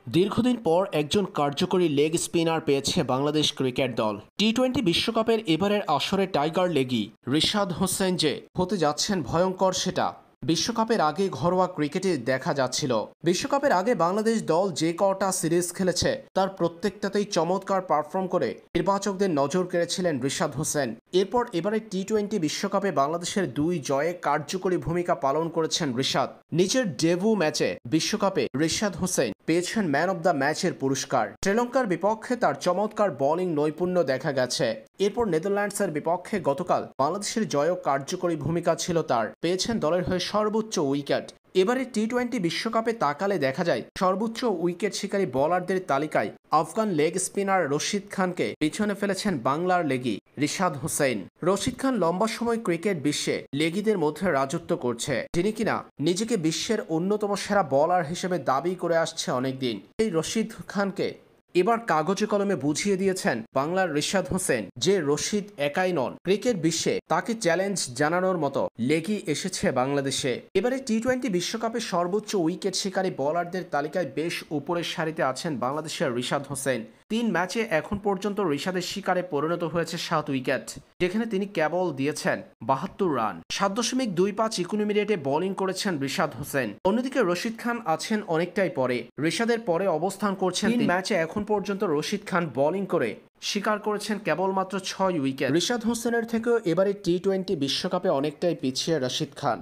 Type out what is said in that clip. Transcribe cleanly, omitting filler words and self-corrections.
দীর্ঘদিন পর একজন কার্যকরী লেগ স্পিনার পেয়েছে বাংলাদেশ ক্রিকেট দল। টি-20 বিশ্বকাপের এবারের আসরে টাইগার লেগি রিশাদ হোসেন যে হতে যাচ্ছেন ভয়ঙ্কর, সেটা বিশ্বকাপের আগে ঘরোয়া ক্রিকেটে দেখা যাচ্ছিল। বিশ্বকাপের আগে বাংলাদেশ দল যে কটা সিরিজ খেলেছে তার প্রত্যেকটাতেই চমৎকার পারফর্ম করে নির্বাচকদের নজর কেড়েছিলেন রিশাদ হোসেন। এরপর এবারে টি-20 বিশ্বকাপে বাংলাদেশের 2 জয়ে কার্যকরী ভূমিকা পালন করেছেন রিশাদ। নিজের ডেবু ম্যাচে বিশ্বকাপে রিশাদ হোসেন পেয়েছেন ম্যান অব দ্য ম্যাচের পুরস্কার। শ্রীলঙ্কার বিপক্ষে তার চমৎকার বোলিং নৈপুণ্য দেখা গেছে। এরপর নেদারল্যান্ডসের বিপক্ষে গতকাল বাংলাদেশের জয়েও কার্যকরী ভূমিকা ছিল তার। পেয়েছেন দলের হয়ে সর্বোচ্চ উইকেট। এবারে টি-20 বিশ্বকাপে তাকালে দেখা যায় সর্বোচ্চ উইকেট শিকারী বোলারদের তালিকায় আফগান লেগ স্পিনার রশিদ খানকে পিছনে ফেলেছেন বাংলার লেগি রিশাদ হোসেন। রশিদ খান লম্বা সময় ক্রিকেট বিশ্বে লেগিদের মধ্যে রাজত্ব করছে, যিনি কিনা নিজেকে বিশ্বের অন্যতম সেরা বোলার হিসেবে দাবি করে আসছে অনেকদিন। এই রশিদ খানকে এবার কাগজে কলমে বুঝিয়ে দিয়েছেন বাংলার রিশাদ হোসেন যে রশিদ একাই নন, ক্রিকেট বিশ্বে তাকে চ্যালেঞ্জ জানানোর মতো লেগি এসেছে বাংলাদেশে। এবারে টি-20 বিশ্বকাপে সর্বোচ্চ উইকেট শিকারী বোলারদের তালিকায় বেশ উপরের সারিতে আছেন বাংলাদেশের রিশাদ হোসেন। 3 ম্যাচে এখন পর্যন্ত রিশাদের শিকারে পরিণত হয়েছে 7 উইকেট, যেখানে তিনি কেবল দিয়েছেন 72 রান। 7.25 ইকোনমি রেটে বোলিং করেছেন রিশাদ হোসেন। অন্যদিকে রশিদ খান আছেন অনেকটাই পরে, রিশাদের পরে অবস্থান করছেন। 3 ম্যাচে এখন পর্যন্ত রশিদ খান বোলিং করে শিকার করেছেন কেবলমাত্র 6 উইকেট। রিশাদ হোসেনের থেকেও এবারে টি-20 বিশ্বকাপে অনেকটাই পিছিয়ে রশিদ খান।